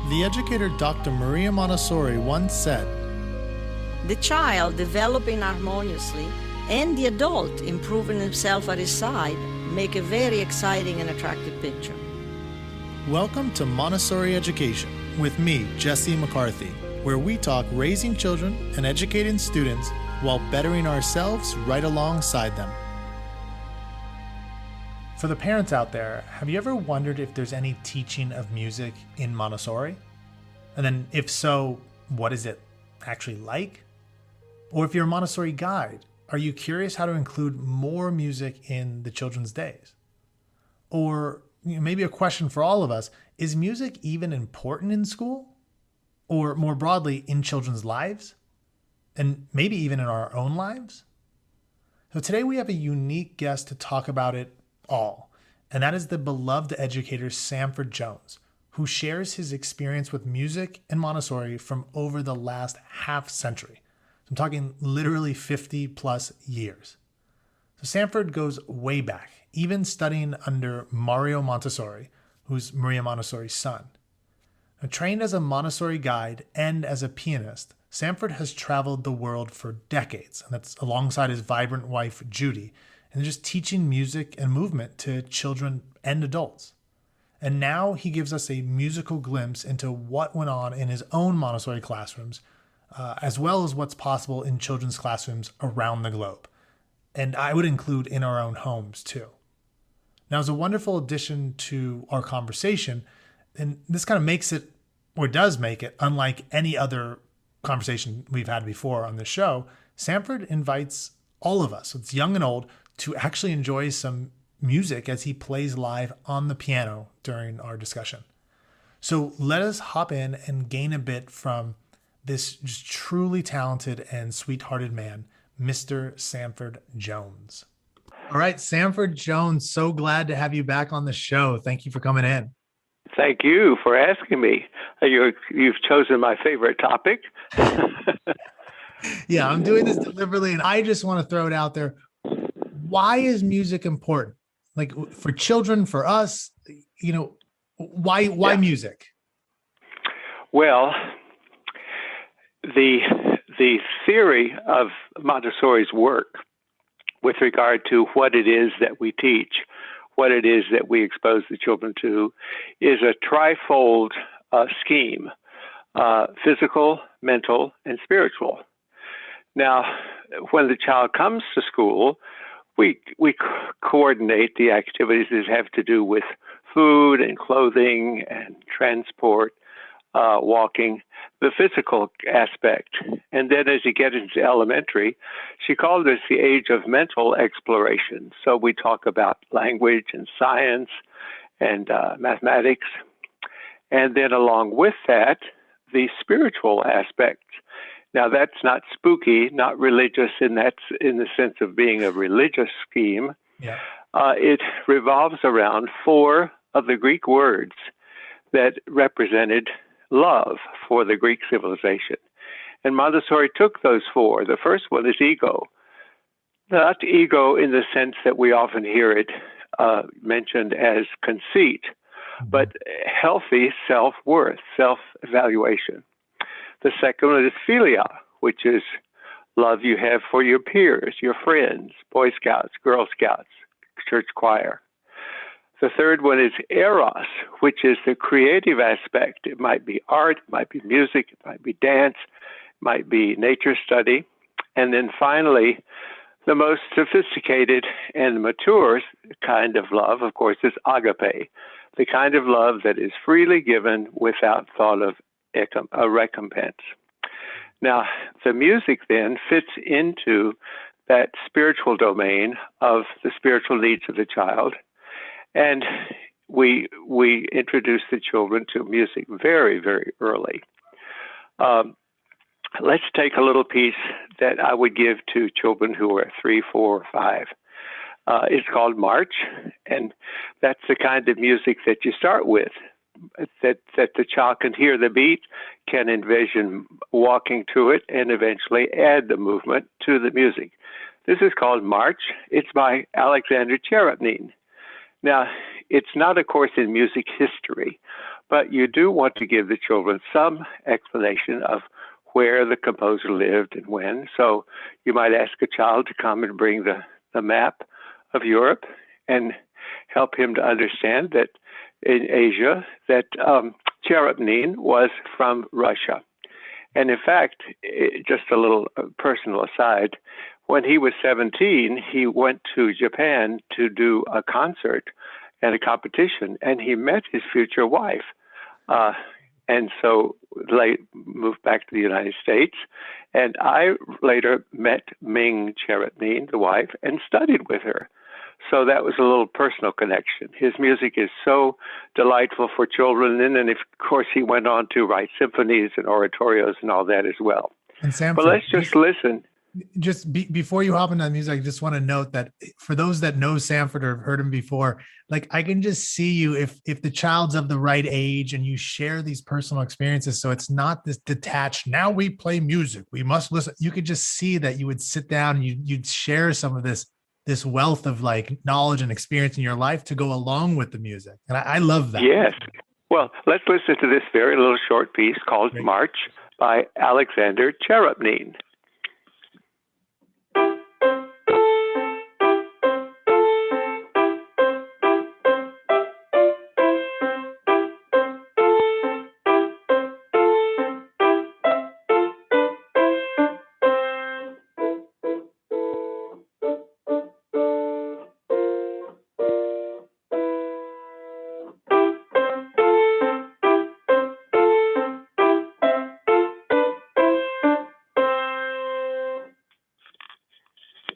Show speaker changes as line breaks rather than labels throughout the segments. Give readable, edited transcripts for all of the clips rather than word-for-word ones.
The educator Dr. Maria Montessori once said,
"The child developing harmoniously and the adult improving himself at his side make a very exciting and attractive picture."
Welcome to Montessori Education with me, Jesse McCarthy, where we talk raising children and educating students while bettering ourselves right alongside them. For the parents out there, have you ever wondered if there's any teaching of music in Montessori? And then if so, what is it actually like? Or if you're a Montessori guide, are you curious how to include more music in the children's days? Or maybe a question for all of us, is music even important in school? Or more broadly, in children's lives? And maybe even in our own lives? So today we have a unique guest to talk about it all, and that is the beloved educator Sanford Jones, who shares his experience with music and Montessori from over the last half century. I'm talking literally 50 plus years. So Sanford goes way back, even studying under Mario Montessori, who's Maria Montessori's son. Now, trained as a Montessori guide and as a pianist, Sanford has traveled the world for decades, and that's alongside his vibrant wife, Judy, and just teaching music and movement to children and adults. And now he gives us a musical glimpse into what went on in his own Montessori classrooms, as well as what's possible in children's classrooms around the globe. And I would include in our own homes too. Now, as a wonderful addition to our conversation, and this kind of makes it, or does make it, unlike any other conversation we've had before on this show, Sanford invites all of us, it's young and old, to actually enjoy some music as he plays live on the piano during our discussion. So let us hop in and gain a bit from this just truly talented and sweet-hearted man, Mr. Sanford Jones. All right, Sanford Jones, so glad to have you back on the show. Thank you for coming in.
Thank you for asking me. You've chosen my favorite topic.
Yeah, I'm doing this deliberately, and I just want to throw it out there. Why is music important? Like for children, for us, why music?
Well, the theory of Montessori's work with regard to what it is that we teach, what it is that we expose the children to, is a trifold scheme, physical, mental, and spiritual. Now, when the child comes to school, we coordinate the activities that have to do with food and clothing and transport, walking, the physical aspect. And then as you get into elementary, she called this the age of mental exploration. So we talk about language and science and mathematics. And then along with that, the spiritual aspect. Now, that's not spooky, not religious in the sense of being a religious scheme.
Yeah.
It revolves around 4 of the Greek words that represented love for the Greek civilization. And Montessori took those 4. The first one is ego. Not ego in the sense that we often hear it mentioned as conceit, but healthy self-worth, self-evaluation. The second one is philia, which is love you have for your peers, your friends, Boy Scouts, Girl Scouts, church choir. The third one is eros, which is the creative aspect. It might be art, it might be music, it might be dance, it might be nature study. And then finally, the most sophisticated and mature kind of love, of course, is agape, the kind of love that is freely given without thought of a recompense. Now, the music then fits into that spiritual domain of the spiritual needs of the child. And we introduce the children to music very, very early. Let's take a little piece that I would give to children who are 3, 4, or 5. It's called March, and that's the kind of music that you start with, that the child can hear the beat, can envision walking to it, and eventually add the movement to the music. This is called March. It's by Alexander Cherepnin. Now, it's not a course in music history, but you do want to give the children some explanation of where the composer lived and when. So you might ask a child to come and bring the map of Europe and help him to understand that in Asia, that Cherubinin was from Russia. And in fact, just a little personal aside, when he was 17, he went to Japan to do a concert at a competition, and he met his future wife. And so they moved back to the United States. And I later met Ming Cherubinin, the wife, and studied with her. So that was a little personal connection. His music is so delightful for children. And of course, he went on to write symphonies and oratorios and all that as well.
And Sanford,
but let's just listen.
Before you hop into the music, I just want to note that for those that know Sanford or have heard him before, like I can just see you if the child's of the right age and you share these personal experiences. So it's not this detached, now we play music, we must listen. You could just see that you would sit down and you'd share some of this wealth of like knowledge and experience in your life to go along with the music. And I love that.
Yes. Well, let's listen to this very little short piece called March by Alexander Cherubinin.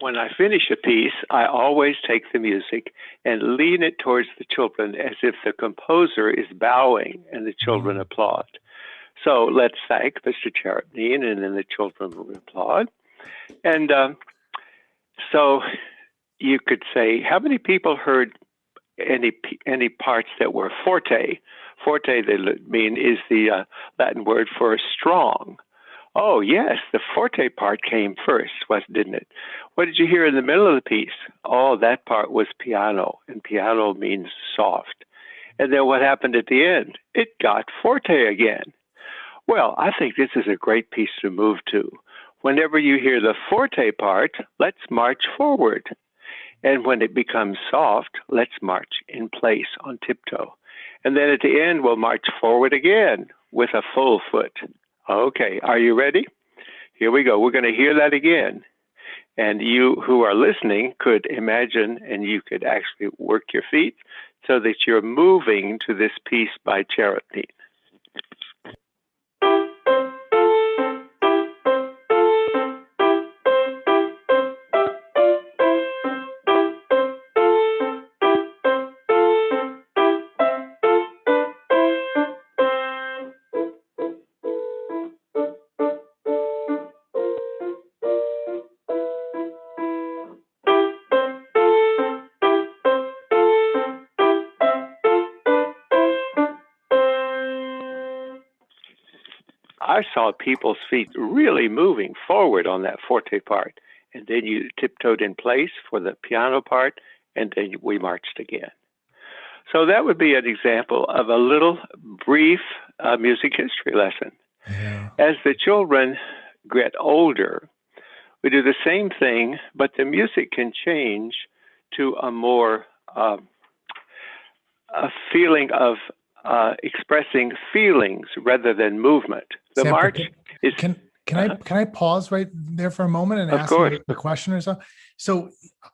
When I finish a piece, I always take the music and lean it towards the children as if the composer is bowing and the children applaud. So let's thank Mr. Cherubinin, and then the children will applaud. And so you could say, how many people heard any parts that were forte? Forte, they mean, is the Latin word for strong. Oh, yes, the forte part came first, didn't it? What did you hear in the middle of the piece? Oh, that part was piano, and piano means soft. And then what happened at the end? It got forte again. Well, I think this is a great piece to move to. Whenever you hear the forte part, let's march forward. And when it becomes soft, let's march in place on tiptoe. And then at the end, we'll march forward again with a full foot. Okay, are you ready? Here we go. We're going to hear that again. And you who are listening could imagine, and you could actually work your feet so that you're moving to this piece by Cherubinin. I saw people's feet really moving forward on that forte part. And then you tiptoed in place for the piano part, and then we marched again. So that would be an example of a little brief music history lesson.
Yeah.
As the children get older, we do the same thing, but the music can change to a more a feeling of expressing feelings rather than movement. The
Sanford,
march is.
Can I pause right there for a moment and ask you the question or so? So,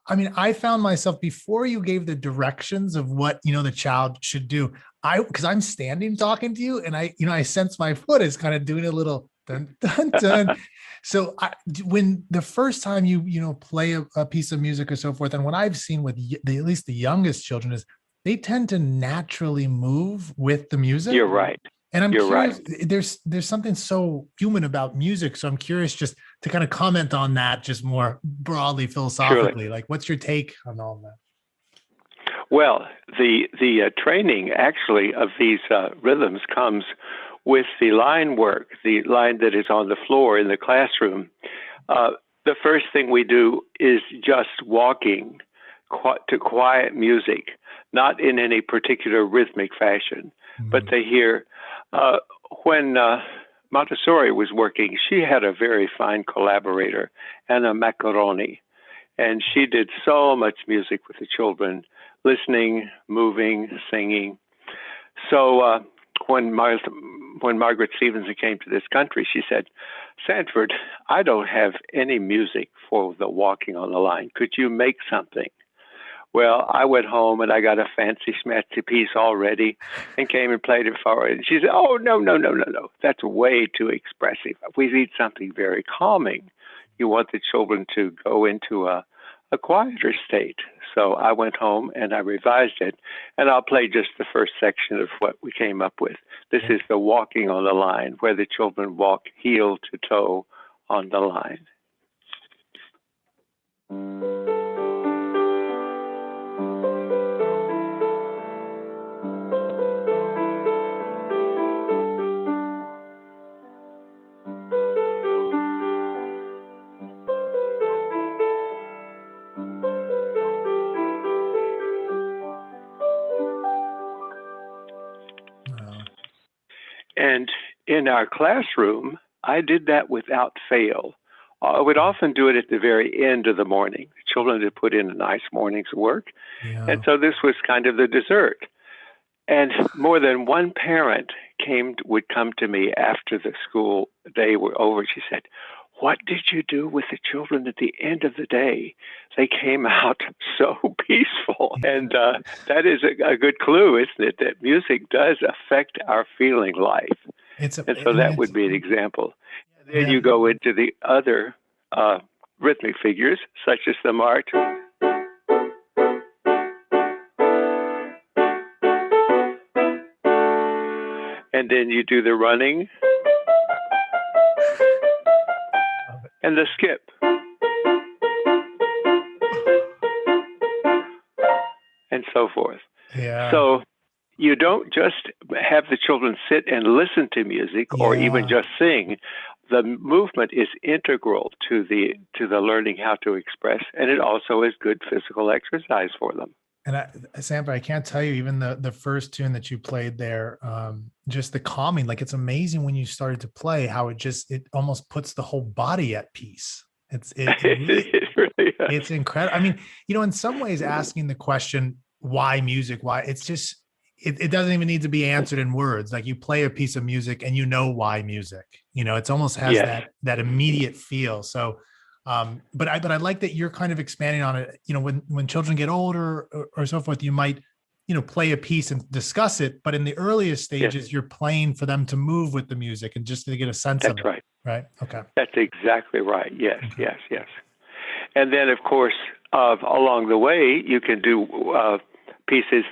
I mean, I found myself before you gave the directions of what the child should do. Because I'm standing talking to you, and I sense my foot is kind of doing a little dun dun dun. So when the first time you play a piece of music or so forth, and what I've seen with at least the youngest children is they tend to naturally move with the music.
You're right.
And I'm curious,
right.
There's something so human about music. So I'm curious just to kind of comment on that just more broadly, philosophically.
Surely.
Like, what's your take on all of that?
Well, the training actually of these rhythms comes with the line work, the line that is on the floor in the classroom. The first thing we do is just walking to quiet music, not in any particular rhythmic fashion, but they hear. When Montessori was working, she had a very fine collaborator, Anna Macaroni, and she did so much music with the children, listening, moving, singing. So when Margaret Stevenson came to this country, she said, "Sanford, I don't have any music for the Walking on the Line. Could you make something?" Well, I went home and I got a fancy schmancy piece all ready and came and played it for her. And she said, "Oh, no, no, no, no, no. That's way too expressive. We need something very calming. You want the children to go into a quieter state." So I went home and I revised it, and I'll play just the first section of what we came up with. This is the Walking on the Line, where the children walk heel to toe on the line. And in our classroom, I did that without fail. I would often do it at the very end of the morning. The children had put in a nice morning's work.
Yeah.
And so this was kind of the dessert. And more than one parent would come to me after the school day were over. She said, "What did you do with the children at the end of the day? They came out so peaceful." And that is a good clue, isn't it, that music does affect our feeling life. And so that would be an example. And then you go into the other rhythmic figures, such as the march. And then you do the running and the skip. And so forth.
Yeah.
So you don't just have the children sit and listen to music or even just sing. The movement is integral to the learning how to express, and it also is good physical exercise for them.
And Sanford, I can't tell you, even the first tune that you played there, just the calming, like it's amazing when you started to play how it almost puts the whole body at peace. It really it's incredible. I mean, in some ways asking the question, why music? Why? It's just, it doesn't even need to be answered in words. Like you play a piece of music and you know why music, it's almost has that immediate feel. So, but I like that you're kind of expanding on it. When children get older or so forth, you might, play a piece and discuss it. But in the earliest stages, you're playing for them to move with the music and just to get a sense of it.
That's right.
Right. Okay.
That's exactly right. Yes, yes. And then, of course, along the way, you can do pieces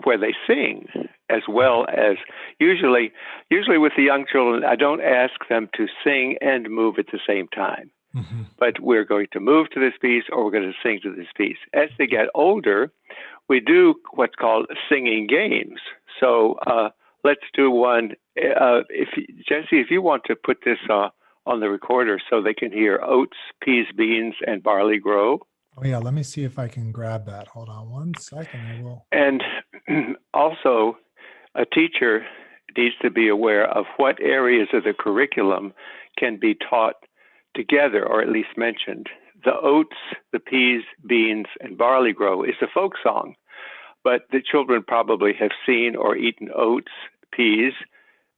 where they sing as well as usually with the young children. I don't ask them to sing and move at the same time. Mm-hmm. But we're going to move to this piece or we're going to sing to this piece. As they get older, we do what's called singing games. So let's do one. Jesse, if you want to put this on the recorder so they can hear oats, peas, beans, and barley grow.
Oh, yeah. Let me see if I can grab that. Hold on one second. I will.
And also, a teacher needs to be aware of what areas of the curriculum can be taught together, or at least mentioned. The oats, the peas, beans, and barley grow is a folk song, but the children probably have seen or eaten oats, peas,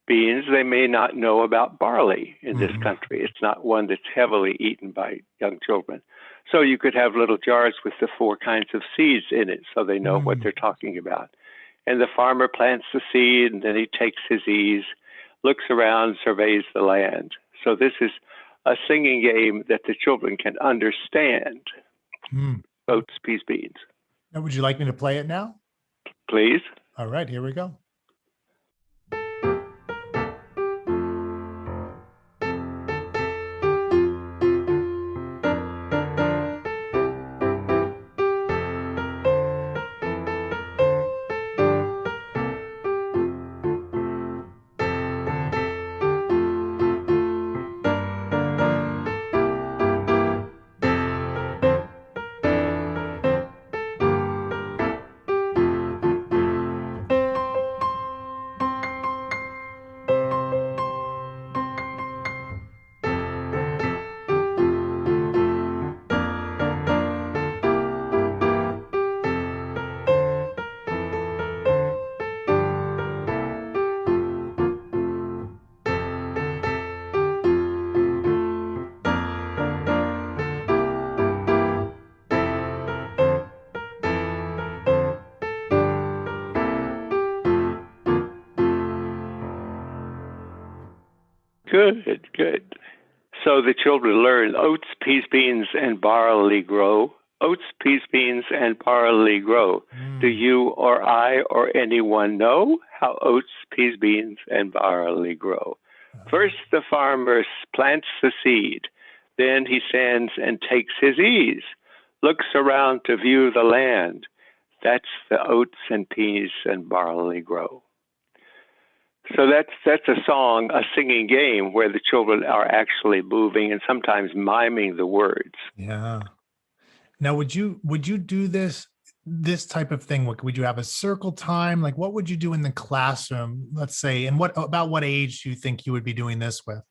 beans. They may not know about barley in this country. It's not one that's heavily eaten by young children. So you could have little jars with the 4 kinds of seeds in it so they know what they're talking about. And the farmer plants the seed, and then he takes his ease, looks around, surveys the land. So this is a singing game that the children can understand. Oats, peas, beans.
Now, would you like me to play it now?
Please.
All right, here we go.
Good, good. So the children learn oats, peas, beans, and barley grow. Oats, peas, beans, and barley grow. Do you or I or anyone know how oats, peas, beans, and barley grow? First, the farmer plants the seed. Then he stands and takes his ease, looks around to view the land. That's the oats and peas and barley grow. So that's a song, a singing game where the children are actually moving and sometimes miming the words.
Yeah. Now, would you do this type of thing? Would you have a circle time? Like, what would you do in the classroom, let's say, and what age do you think you would be doing this with?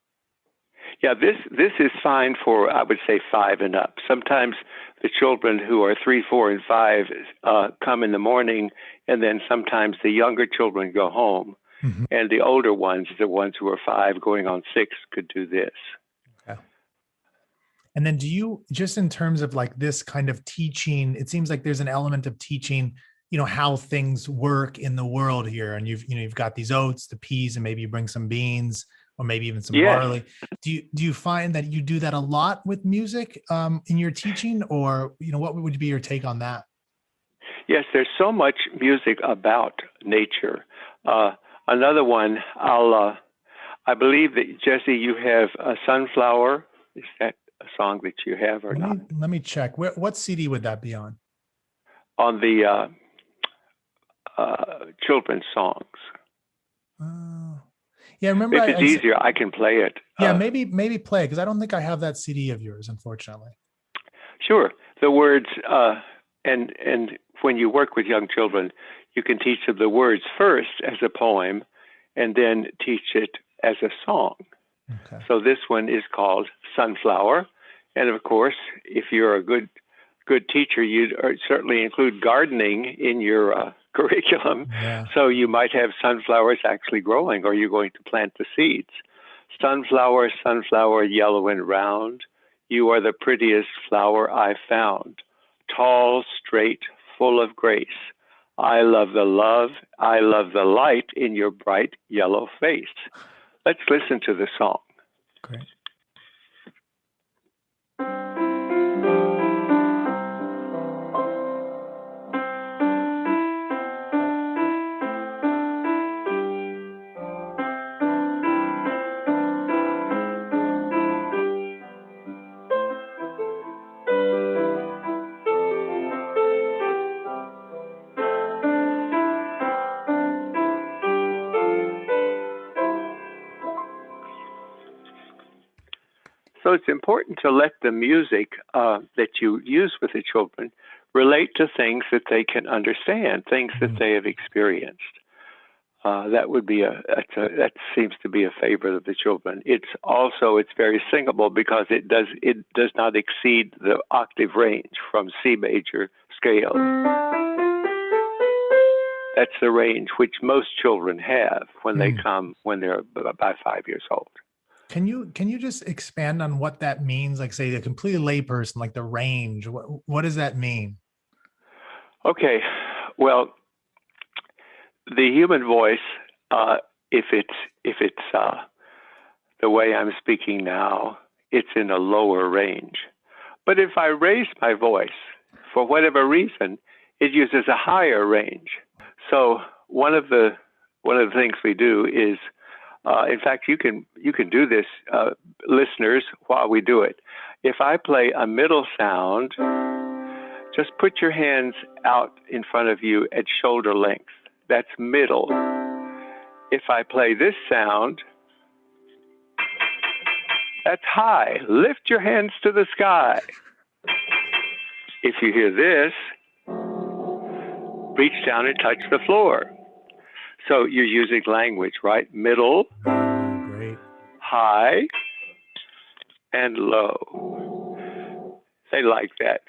Yeah, this is fine for, I would say, 5 and up. Sometimes the children who are 3, 4, and 5 come in the morning, and then sometimes the younger children go home. Mm-hmm. And the older ones, the ones who are 5 going on 6, could do this.
Okay. And then do you, just in terms of like this kind of teaching, it seems like there's an element of teaching, how things work in the world here. And you've got these oats, the peas, and maybe you bring some beans or maybe even some barley. Do you find that you do that a lot with music in your teaching, or, what would be your take on that?
Yes, there's so much music about nature. Another one, I believe that, Jesse, you have a Sunflower. Is that a song that you have or not?
Let me check. What CD would that be on?
On the children's songs.
Yeah, remember.
If it's easier, I can play it.
Yeah, maybe play it, because I don't think I have that CD of yours, unfortunately.
Sure. The words, and when you work with young children, you can teach them the words first as a poem, and then teach it as a song. Okay. So this one is called Sunflower, and of course, if you're a good teacher, you'd certainly include gardening in your curriculum. Yeah. So you might have sunflowers actually growing, or you're going to plant the seeds. Sunflower, sunflower, yellow and round, you are the prettiest flower I found. Tall, straight, full of grace. I love the light in your bright yellow face. Let's listen to the song.
Great.
So it's important to let the music that you use with the children relate to things that they can understand, things that they have experienced. That seems to be a favorite of the children. It's very singable because it does not exceed the octave range from C major scale. That's the range which most children have when they're about 5 years old.
Can you just expand on what that means? Like, say, a completely layperson, like the range. What does that mean?
Okay, well, the human voice, if it's the way I'm speaking now, it's in a lower range. But if I raise my voice for whatever reason, it uses a higher range. So one of the things we do is, in fact, you can do this, listeners, while we do it. If I play a middle sound, just put your hands out in front of you at shoulder length. That's middle. If I play this sound, that's high. Lift your hands to the sky. If you hear this, reach down and touch the floor. So you're using language, right? Middle,
great,
high, and low. They like that.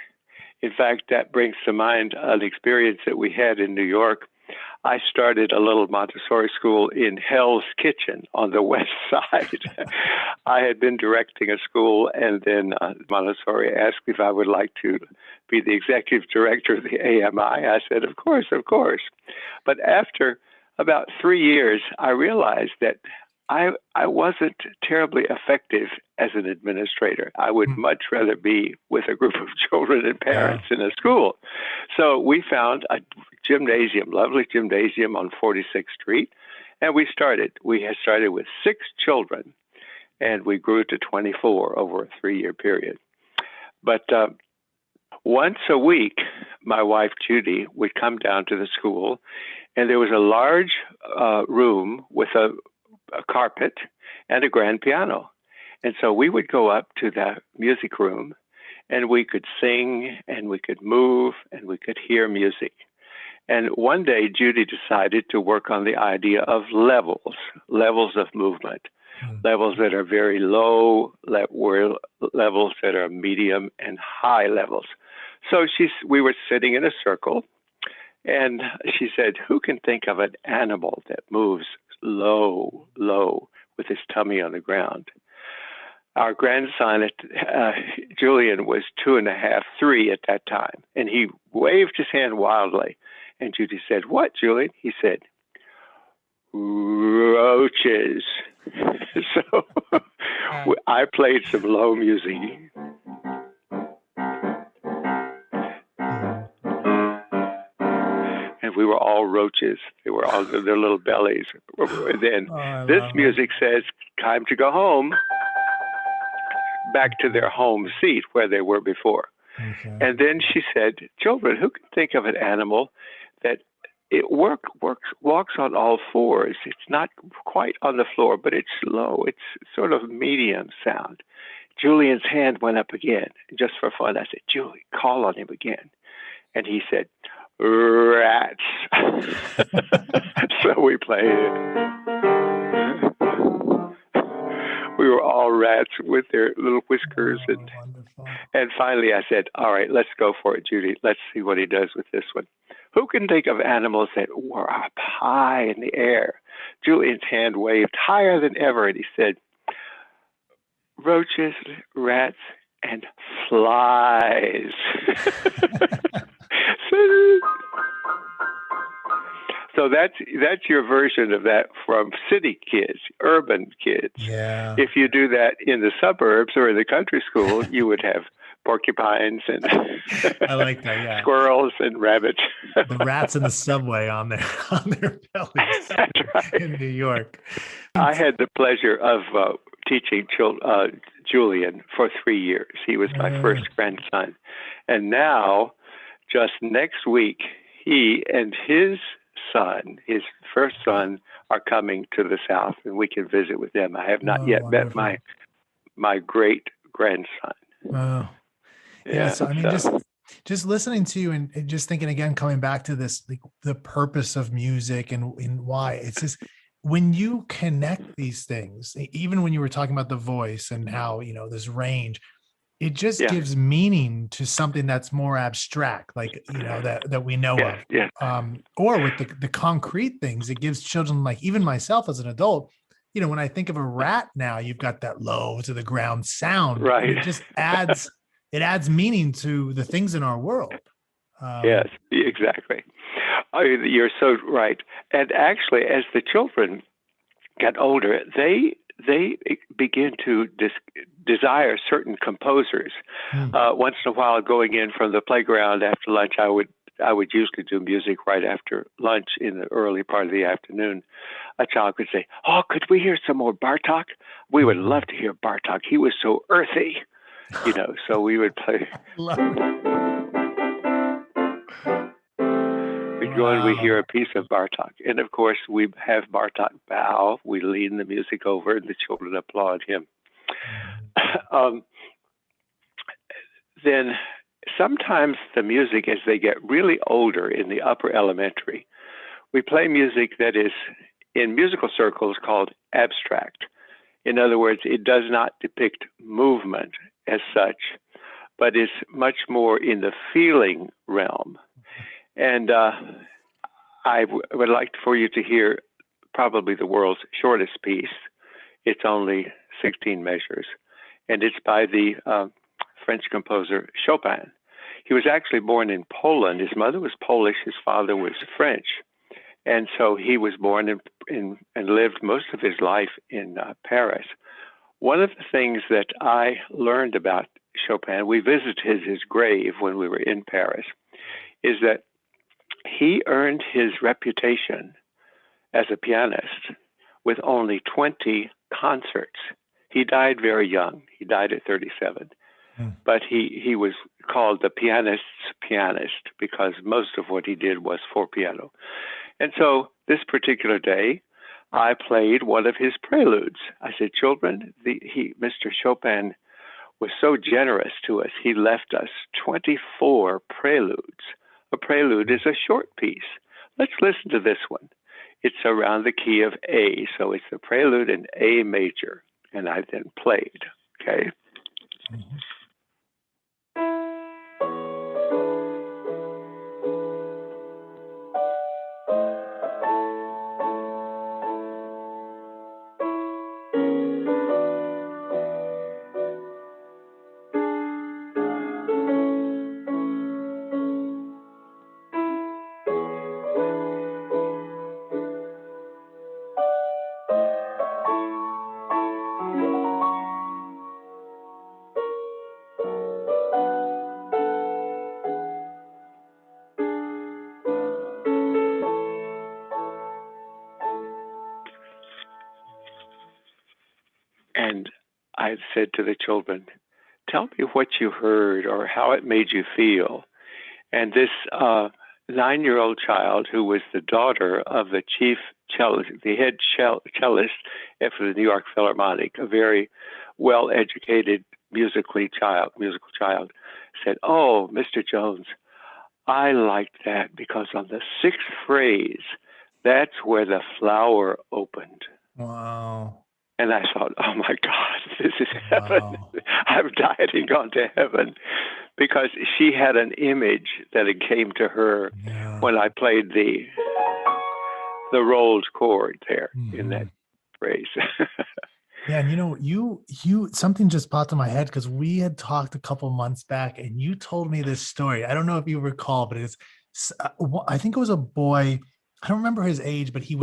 In fact, that brings to mind an experience that we had in New York. I started a little Montessori school in Hell's Kitchen on the west side. I had been directing a school, and then Montessori asked me if I would like to be the executive director of the AMI. I said, of course. But after about 3 years, I realized that I wasn't terribly effective as an administrator. I would much rather be with a group of children and parents in a school. So we found a gymnasium, lovely gymnasium on 46th Street, and we started. We had started with 6 children, and we grew to 24 over a 3-year period. But once a week, my wife Judy would come down to the school, and there was a large room with a carpet and a grand piano. And so we would go up to the music room, and we could sing, and we could move, and we could hear music. And one day, Judy decided to work on the idea of levels of movement, levels that are very low, levels that are medium and high levels. So we were sitting in a circle, and she said, who can think of an animal that moves low, with his tummy on the ground? Our grandson, Julian, was 2.5, 3 at that time, and he waved his hand wildly. And Judy said, what, Julian? He said, roaches. So I played some low music. And we were all roaches. They were all their little bellies. And then this music says, time to go home, back to their home seat where they were before. Okay. And then she said, children, who can think of an animal that walks on all fours? It's not quite on the floor, but it's low. It's sort of medium sound. Julian's hand went up again. Just for fun, I said, Julie, call on him again. And he said, rats. So we played it. We were all rats with their little whiskers. And finally I said, all right, let's go for it, Judy. Let's see what he does with this one. Who can think of animals that were up high in the air? Julian's hand waved higher than ever, and he said, roaches, rats, and flies. So that's your version of that from city kids, urban kids.
Yeah.
If you do that in the suburbs or in the country school, you would have porcupines and
I like that, yeah.
Squirrels and rabbits.
The rats in the subway on their bellies.
That's right.
In New York.
I had the pleasure of teaching Julian for 3 years. He was my first grandson. And now, just next week, he and his first son, are coming to the South, and we can visit with them. I have not yet wonderful. Met my great grandson.
Wow. Yeah. So I mean, just listening to you and just thinking again, coming back to this, like, the purpose of music and why it's just, when you connect these things, even when you were talking about the voice and how, this range, it just gives meaning to something that's more abstract, like, that we know of.
Yeah.
Or with the concrete things, it gives children, like even myself as an adult, when I think of a rat now, you've got that low to the ground sound.
Right.
It just adds meaning to the things in our world.
Yes, exactly. You're so right. And actually, as the children get older, they begin to desire certain composers. Once in a while, going in from the playground after lunch, I would usually do music right after lunch in the early part of the afternoon. A child could say, "Oh, could we hear some more Bartok? We would love to hear Bartok. He was so earthy." So we would play. We go and we hear a piece of Bartok. And of course, we have Bartok bow. We lean the music over, and the children applaud him. Then sometimes the music, as they get really older in the upper elementary, we play music that is in musical circles called abstract. In other words, it does not depict movement as such, but is much more in the feeling realm. And I would like for you to hear probably the world's shortest piece. It's only 16 measures, and it's by the French composer Chopin. He was actually born in Poland. His mother was Polish, his father was French. And so he was born and lived most of his life in Paris. One of the things that I learned about Chopin, we visited his grave when we were in Paris, is that he earned his reputation as a pianist with only 20 concerts. He died very young. He died at 37. But he was called the pianist's pianist because most of what he did was for piano. And so this particular day, I played one of his preludes. I said, children, Mr. Chopin was so generous to us. He left us 24 preludes. A prelude is a short piece. Let's listen to this one. It's around the key of A, so it's the prelude in A major. And I then played, okay? Mm-hmm. And I said to the children, tell me what you heard or how it made you feel. And this 9-year-old child, who was the daughter of the chief cellist, the head cellist for the New York Philharmonic, a very well-educated musical child, said, oh, Mr. Jones, I liked that because on the 6th phrase, that's where the flower opened.
Wow.
And I thought, oh my God, this is heaven. Wow. I've died and gone to heaven. Because she had an image that it came to her when I played the rolled chord there in that phrase.
Yeah, and you something just popped in my head because we had talked a couple months back, and you told me this story. I don't know if you recall, but I think it was a boy. I don't remember his age, but he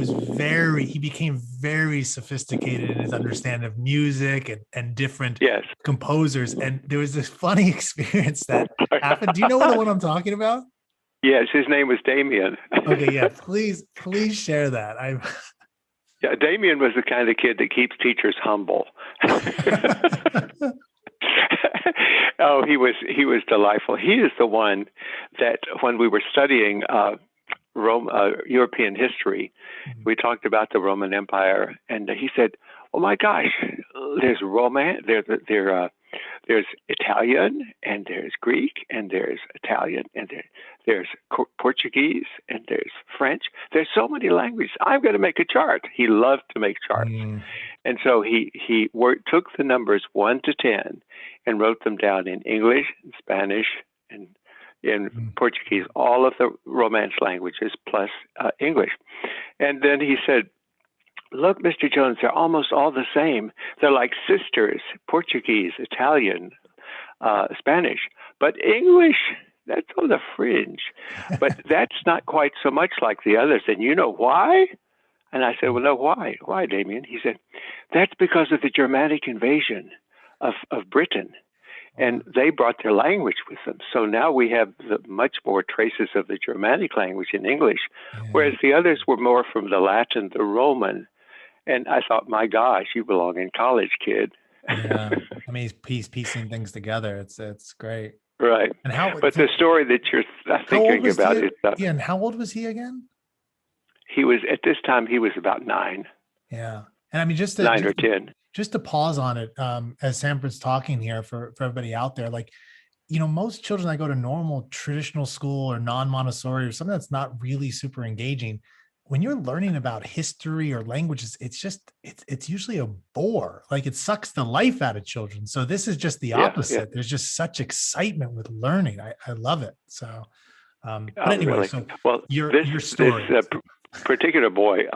became very sophisticated in his understanding of music and different composers. And there was this funny experience that happened. Do you know the one I'm talking about?
Yes, his name was Damien.
Okay, yeah, please share that.
Yeah, Damien was the kind of kid that keeps teachers humble. Oh, he was delightful. He is the one that when we were studying European history, we talked about the Roman Empire, and he said, "Oh my gosh, there's there's Italian, and there's Greek, and there's Italian, and there's Portuguese, and there's French. There's so many languages. I'm going to make a chart." He loved to make charts, and so he took the numbers 1 to 10 and wrote them down in English, and Spanish, and in Portuguese, all of the Romance languages plus English. And then he said, "Look, Mr. Jones, they're almost all the same. They're like sisters, Portuguese, Italian, Spanish. But English, that's on the fringe. But that's not quite so much like the others. And you know why?" And I said, "Well, no, why? Why, Damien?" He said, "That's because of the Germanic invasion of Britain. And they brought their language with them. So now we have much more traces of the Germanic language in English, whereas the others were more from the Latin, the Roman." And I thought, my gosh, you belong in college, kid.
Yeah, I mean, he's piecing things together. It's great.
Right. And the story that you're thinking about is...
Yeah, and how old was he again?
At this time, he was about 9.
Yeah. And I mean, 9
or 10.
Just to pause on it, as Sanford's talking here for everybody out there, like, most children that go to normal traditional school or non-Montessori or something that's not really super engaging, when you're learning about history or languages, it's usually a bore. Like, it sucks the life out of children. So this is just the opposite. Yeah. There's just such excitement with learning. I love it. So, but anyway,
really?
So
your
story.
This particular boy,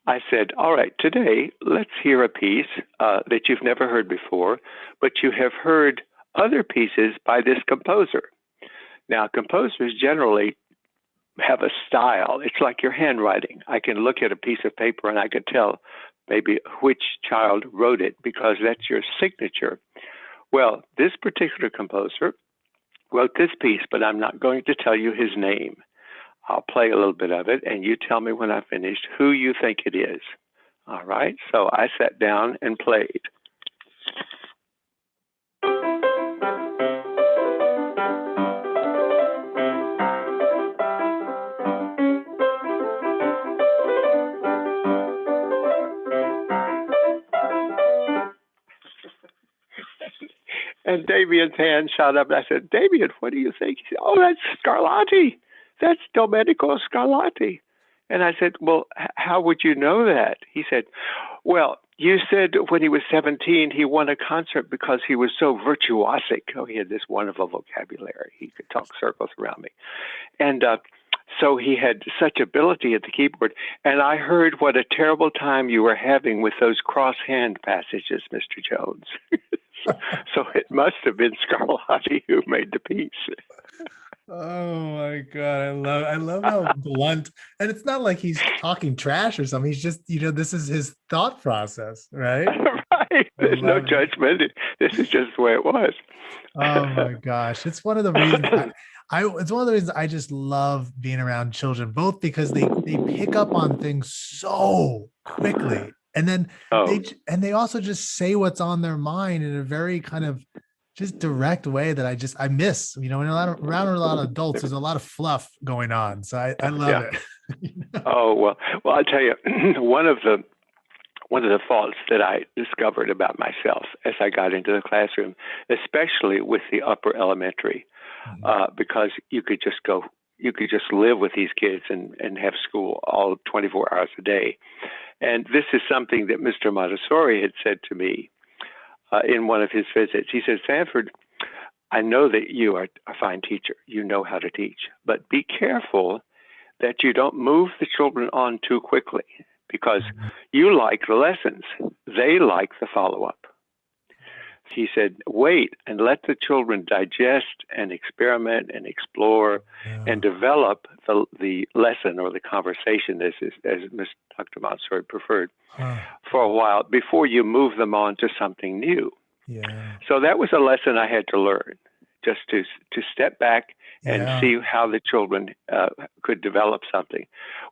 I said, all right, today, let's hear a piece that you've never heard before, but you have heard other pieces by this composer. Now, composers generally have a style. It's like your handwriting. I can look at a piece of paper and I can tell maybe which child wrote it because that's your signature. Well, this particular composer wrote this piece, but I'm not going to tell you his name. I'll play a little bit of it, and you tell me when I finished who you think it is. All right? So I sat down and played. And Damien's hand shot up, and I said, Damien, what do you think? He said, oh, that's Scarlatti. That's Domenico Scarlatti. And I said, well, how would you know that? He said, well, you said when he was 17, he won a concert because he was so virtuosic. Oh, he had this wonderful vocabulary. He could talk circles around me. And so he had such ability at the keyboard. And I heard what a terrible time you were having with those cross-hand passages, Mr. Jones. So it must have been Scarlatti who made the piece.
Oh my God. I love how blunt, and it's not like he's talking trash or something. He's just, this is his thought process, right?
Right. There's no judgment. This is just the way it was.
Oh my gosh. It's one of the reasons it's one of the reasons I just love being around children, both because they pick up on things so quickly. And then they also just say what's on their mind in a very kind of just direct way that I miss. When around a lot of adults, there's a lot of fluff going on. So I love it.
Oh, well, I'll tell you, one of the faults that I discovered about myself as I got into the classroom, especially with the upper elementary, because you could just live with these kids and have school all 24 hours a day. And this is something that Mr. Montessori had said to me in one of his visits. He said, Sanford, I know that you are a fine teacher. You know how to teach. But be careful that you don't move the children on too quickly because you like the lessons. They like the follow-up. He said, wait and let the children digest and experiment and explore and develop the lesson or the conversation, as Dr. Montessori preferred, for a while before you move them on to something new. Yeah. So that was a lesson I had to learn, just to step back and see how the children could develop something.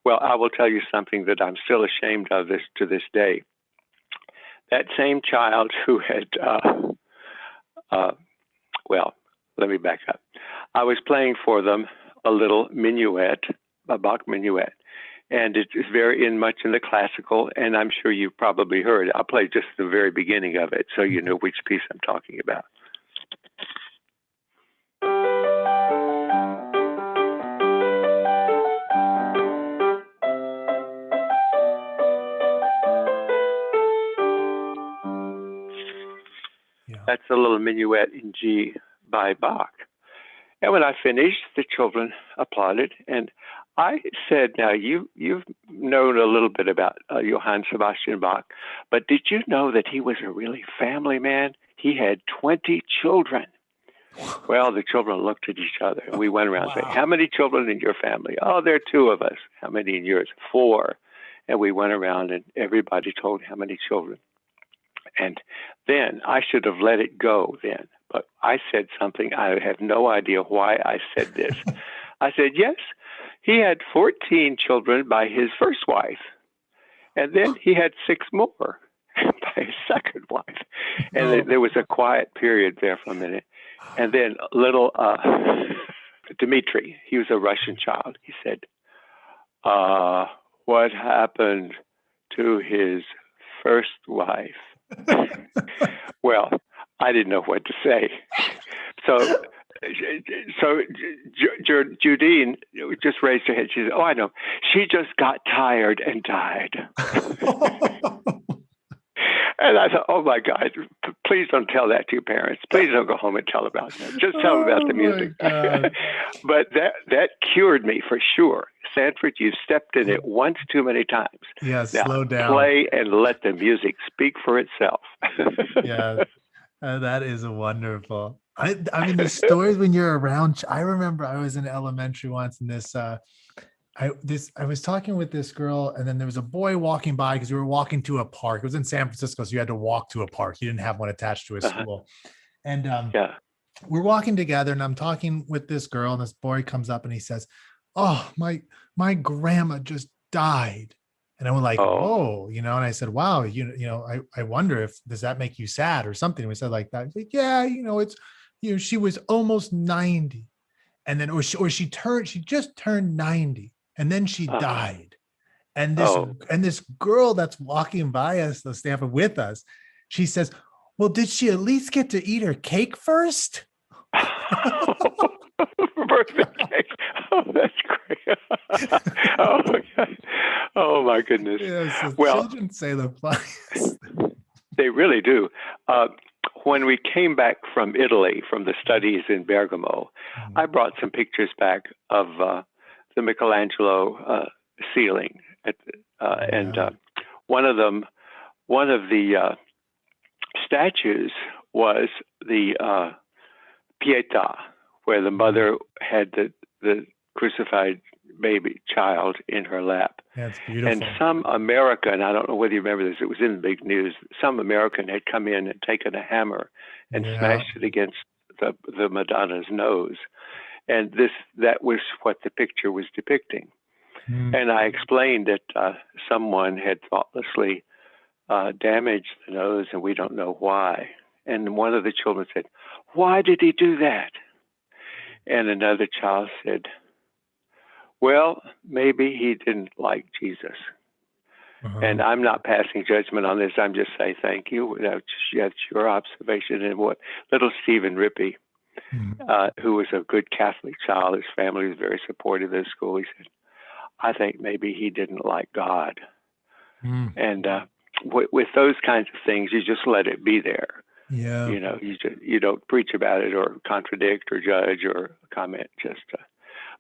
Well, I will tell you something that I'm still ashamed of to this day. That same child who had, let me back up. I was playing for them a little minuet, a Bach minuet, and it is very much in the classical, and I'm sure you've probably heard. I'll play just the very beginning of it so you know which piece I'm talking about. That's a little minuet in G by Bach. And when I finished, the children applauded. And I said, now, you've known a little bit about Johann Sebastian Bach, but did you know that he was a really family man? He had 20 children. Well, the children looked at each other, and we went around saying, how many children in your family? Oh, there are 2 of us. How many in yours? 4. And we went around, and everybody told how many children. And then I should have let it go then, but I said something. I have no idea why I said this. I said, yes, he had 14 children by his first wife, and then he had 6 more by his second wife. And there was a quiet period there for a minute. And then little Dmitri, he was a Russian child. He said, what happened to his first wife? Well, I didn't know what to say. So Judine just raised her head. She said, oh, I know. She just got tired and died. And I thought, oh, my God, please don't tell that to your parents. Please don't go home and tell about that. Just tell them about the music. But that cured me for sure. Sanford, you've stepped in it once too many times.
Yes,
now,
slow down.
Play and let the music speak for itself.
Yeah, that is wonderful. I mean, the stories when you're around. I remember I was in elementary once, and I was talking with this girl, and then there was a boy walking by because we were walking to a park. It was in San Francisco, so you had to walk to a park. You didn't have one attached to a
Uh-huh.
school. And
Yeah.
we're walking together, and I'm talking with this girl, and this boy comes up and he says, "Oh, my grandma just died." And I was like,
Oh.
"Whoa," and I said, "Wow, I wonder if does that make you sad or something?" We said like that. He's like, "Yeah, it's she was almost 90, and then she just turned 90, and then she
Uh-huh.
died." And this
Oh.
and this girl that's walking by us, the Stanford with us, she says, "Well, did she at least get to eat her cake first?"
Birthday cake. Oh, that's great. Oh my God. Oh my goodness.
Yeah, so
Well,
children say the funniest.
they really do. Uh, when we came back from Italy, from the studies in Bergamo, I brought some pictures back of the Michelangelo ceiling, and
Yeah.
one of them, one of the statues was the Pietà, where the mother had the crucified baby child in her lap.
Yeah, it's
And
beautiful.
some American, I don't know whether you remember this, it was in the big news, some American had come in and taken a hammer and
Yeah.
smashed it against the Madonna's nose. And that was what the picture was depicting.
Mm.
And I explained that someone had thoughtlessly damaged the nose and we don't know why. And one of the children said, "Why did he do that?" And another child said, "Well, maybe he didn't like Jesus."
Uh-huh.
And I'm not passing judgment on this. I'm just saying thank you. That's your observation. And what little Stephen Rippey,
Mm.
who was a good Catholic child, his family was very supportive of school. He said, "I think maybe he didn't like God."
Mm.
And with those kinds of things, you just let it be there.
Yeah.
You don't preach about it or contradict or judge or comment.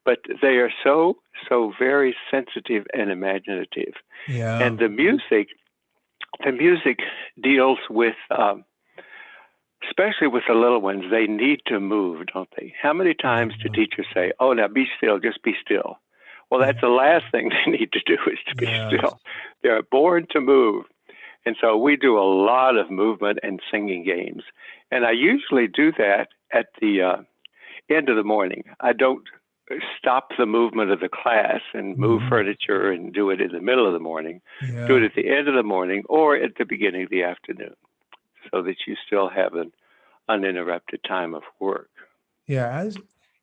But they are so very sensitive and imaginative.
Yeah.
And the music deals with, especially with the little ones, they need to move, don't they? How many times do
Yeah.
teachers say, "Oh, now be still, just be still"? Well,
Yeah.
that's the last thing they need to do is to be
Yeah.
still. They're born to move. And so we do a lot of movement and singing games. And I usually do that at the end of the morning. I don't stop the movement of the class and move
Mhm.
furniture and do it in the middle of the morning. Do it
Yeah.
at the end of the morning or at the beginning of the afternoon so that you still have an uninterrupted time of work.
Yeah. As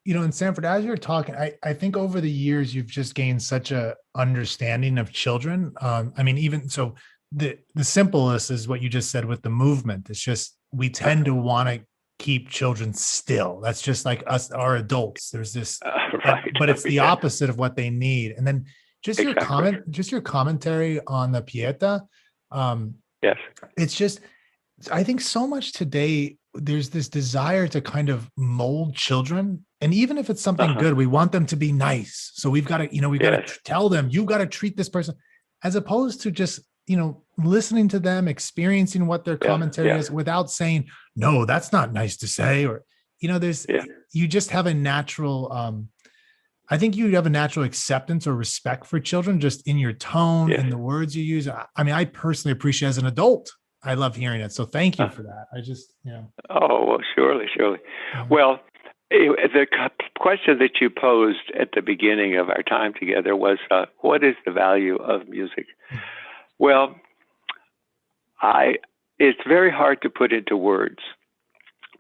in Sanford, as you're talking, I think over the years you've just gained such a understanding of children. I mean, even so, the simplest is what you just said with the movement. It's just we tend to want to keep children still. That's just like us, our adults. There's this,
Right.
but it's the
Yeah,
opposite of what they need. And then
exactly.
just your commentary on the Pieta. Um,
Yes.
it's just I think so much today, there's this desire to kind of mold children. And even if it's something
Uh-huh.
good, we want them to be nice. So we've got
Yes.
to tell them, you got to treat this person as opposed to just, listening to them, experiencing what their
Yeah.
commentary
Yeah.
is without saying, no, that's not nice to say. Or,
Yeah.
you just have a natural, I think you have a natural acceptance or respect for children just in your tone,
Yes.
in the words you use. I mean, I personally appreciate as an adult. I love hearing it. So thank you
Uh,
for that. I just,
oh, well, surely, surely.
yeah.
Well, the question that you posed at the beginning of our time together was, what is the value of music? Well, it's very hard to put into words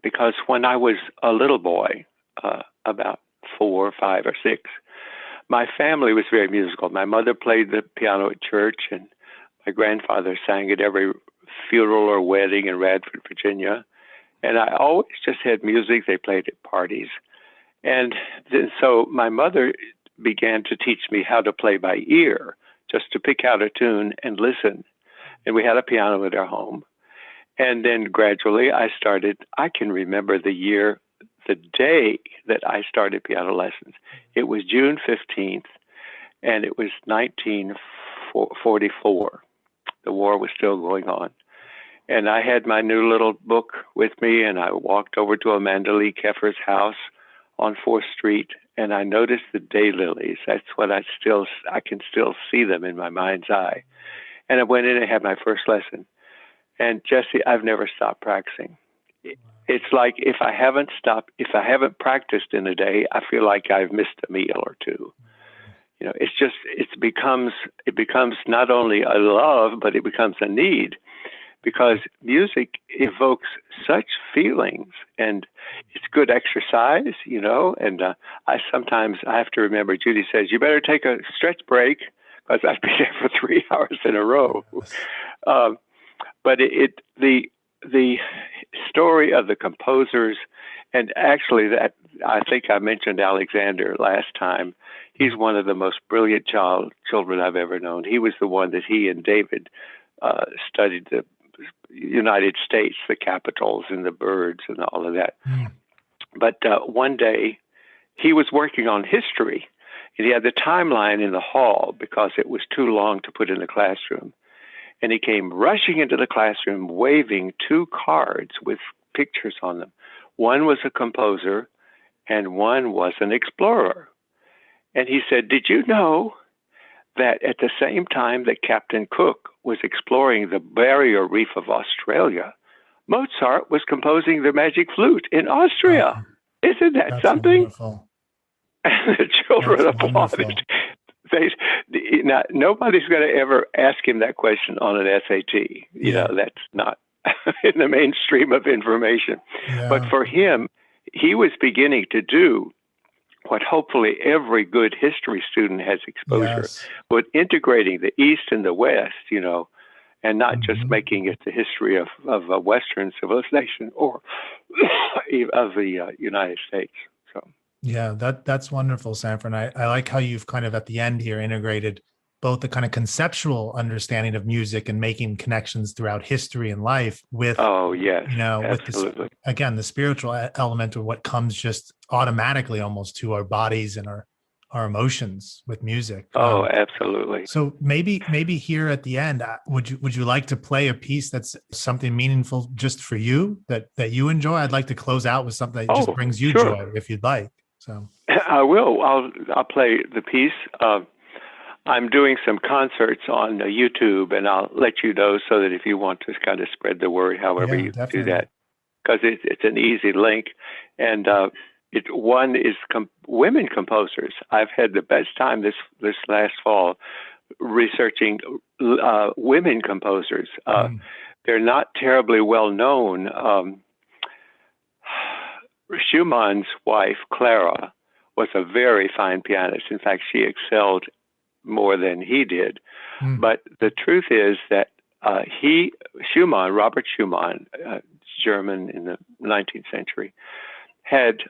because when I was a little boy, about 4, 5, or 6, my family was very musical. My mother played the piano at church, and my grandfather sang at every funeral or wedding in Radford, Virginia. And I always just had music. They played at parties. And then, so my mother began to teach me how to play by ear, just to pick out a tune and listen. And we had a piano at our home. And then gradually I can remember the day that I started piano lessons. It was June 15th, and it was 1944. The war was still going on. And I had my new little book with me, and I walked over to Amanda Lee Keffer's house on 4th Street, and I noticed the daylilies. That's what I can still see them in my mind's eye. And I went in and had my first lesson. And Jesse, I've never stopped practicing. It's like if I haven't practiced in a day, I feel like I've missed a meal or two. You know, it becomes not only a love, but it becomes a need, because music evokes such feelings, and it's good exercise, you know. And I have to remember, Judy says, you better take a stretch break, because I've been there for 3 hours in a row. But the story of the composers, and actually that, I think I mentioned Alexander last time. He's one of the most brilliant children I've ever known. He was the one that he and David studied the United States, the capitals and the birds and all of that. But one day he was working on history, and he had the timeline in the hall because it was too long to put in the classroom. And he came rushing into the classroom waving 2 cards with pictures on them. One was a composer and one was an explorer. And he said, did you know that at the same time that Captain Cook was exploring the barrier reef of Australia, Mozart was composing the Magic Flute in Austria? Isn't that something?
Wonderful.
And the children applauded. Now, nobody's going to ever ask him that question on an SAT. You know, that's not in the mainstream of information.
Yeah.
But for him, he was beginning to do what hopefully every good history student has exposure, but integrating the East and the West, you know, and not just making it the history of a Western civilization or of the United States. So.
Yeah, that's wonderful, Sanford. I like how you've kind of at the end here integrated both the kind of conceptual understanding of music and making connections throughout history and life with,
absolutely.
with this, again, the spiritual element of what comes just automatically almost to our bodies and our emotions with music.
Absolutely.
So maybe here at the end, would you like to play a piece that's something meaningful just for you that you enjoy? I'd like to close out with something that just brings you joy, if you'd like. So
I will. I'll play the piece. I'm doing some concerts on YouTube, and I'll let you know so that if you want to kind of spread the word, however you do that, because it's an easy link. And one is women composers. I've had the best time this last fall researching women composers. They're not terribly well known. Schumann's wife, Clara, was a very fine pianist. In fact, she excelled more than he did. But the truth is that Robert Schumann, German in the 19th century, had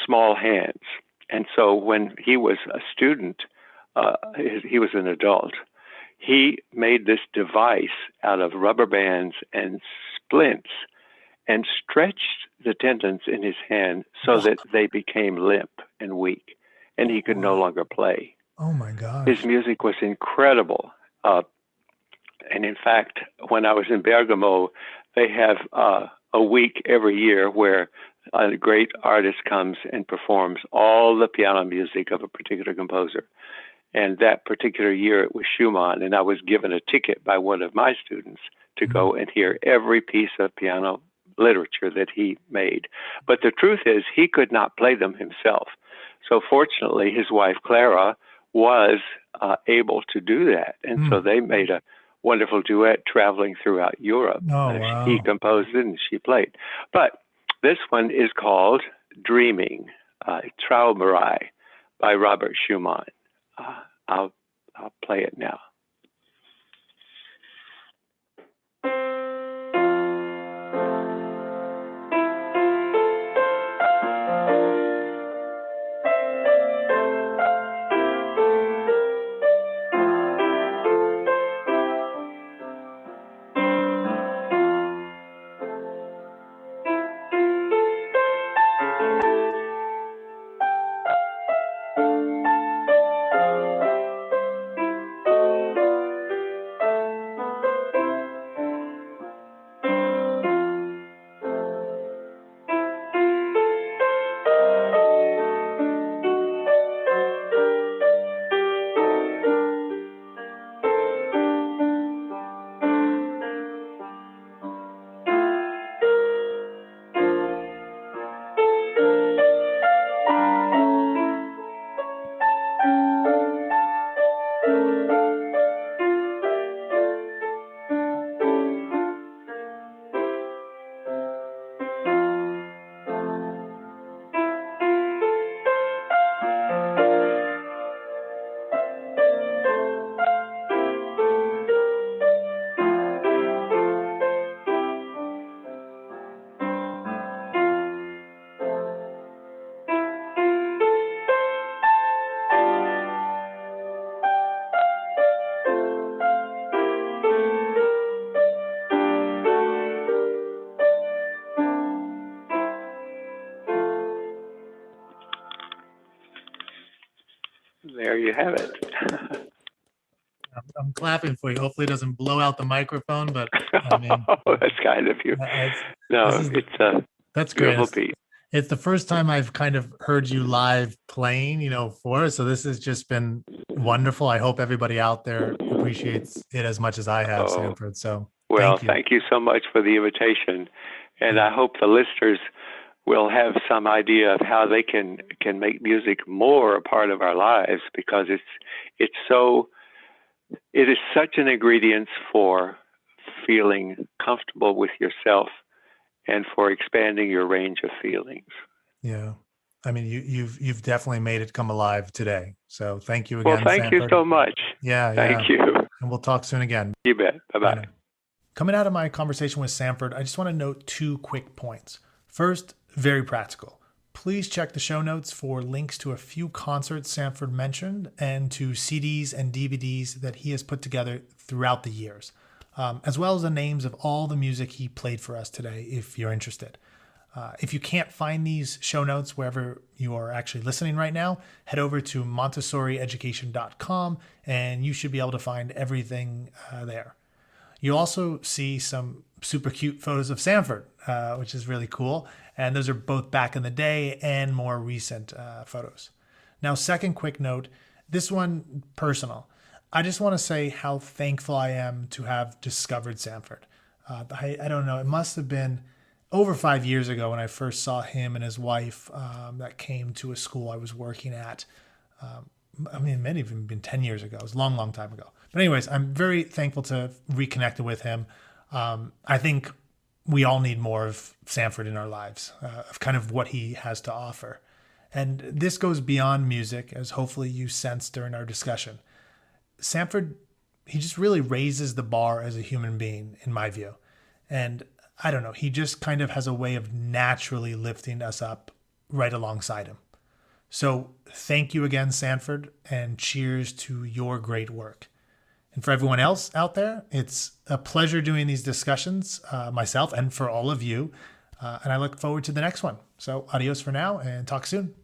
small hands. And so when he was a student, he was an adult, he made this device out of rubber bands and splints and stretched the tendons in his hand so that they became limp and weak, and he could no longer play.
Oh my gosh.
His music was incredible. And in fact, when I was in Bergamo, they have a week every year where a great artist comes and performs all the piano music of a particular composer. And that particular year, it was Schumann, and I was given a ticket by one of my students to go and hear every piece of piano literature that he made. But the truth is, he could not play them himself. So fortunately, his wife, Clara, was able to do that. And so they made a wonderful duet traveling throughout Europe.
Oh, wow.
He composed it and she played. But this one is called Dreaming, Traumerei by Robert Schumann. I'll play it now. have it.
I'm clapping for you. Hopefully it doesn't blow out the microphone, but I mean,
That's kind of you.
That's
beautiful
great.
piece.
It's the first time I've kind of heard you live playing, for us. So this has just been wonderful. I hope everybody out there appreciates it as much as I have, Sanford. So
thank you so much for the invitation. And I hope the listeners will have some idea of how they can make music more a part of our lives, because it is such an ingredient for feeling comfortable with yourself and for expanding your range of feelings.
Yeah. I mean, you've definitely made it come alive today. So thank you again.
Well, thank you so much.
Yeah.
Thank you.
And we'll talk soon again.
You bet. Bye-bye.
Coming out of my conversation with Sanford, I just want to note 2 quick points. First, very practical. Please check the show notes for links to a few concerts Sanford mentioned and to CDs and DVDs that he has put together throughout the years, as well as the names of all the music he played for us today, if you're interested. If you can't find these show notes wherever you are actually listening right now, head over to montessorieducation.com and you should be able to find everything there. You'll also see some super cute photos of Sanford, which is really cool. And those are both back in the day and more recent photos. Now, second quick note, this one personal. I just want to say how thankful I am to have discovered Sanford. I don't know, it must have been over 5 years ago when I first saw him and his wife that came to a school I was working at. It may have even been 10 years ago. It was a long, long time ago. But anyways, I'm very thankful to have reconnected with him. I think we all need more of Sanford in our lives, of kind of what he has to offer. And this goes beyond music, as hopefully you sensed during our discussion. Sanford, he just really raises the bar as a human being, in my view. And I don't know, he just kind of has a way of naturally lifting us up right alongside him. So thank you again, Sanford, and cheers to your great work. And for everyone else out there, it's a pleasure doing these discussions, myself and for all of you. And I look forward to the next one. So adios for now and talk soon.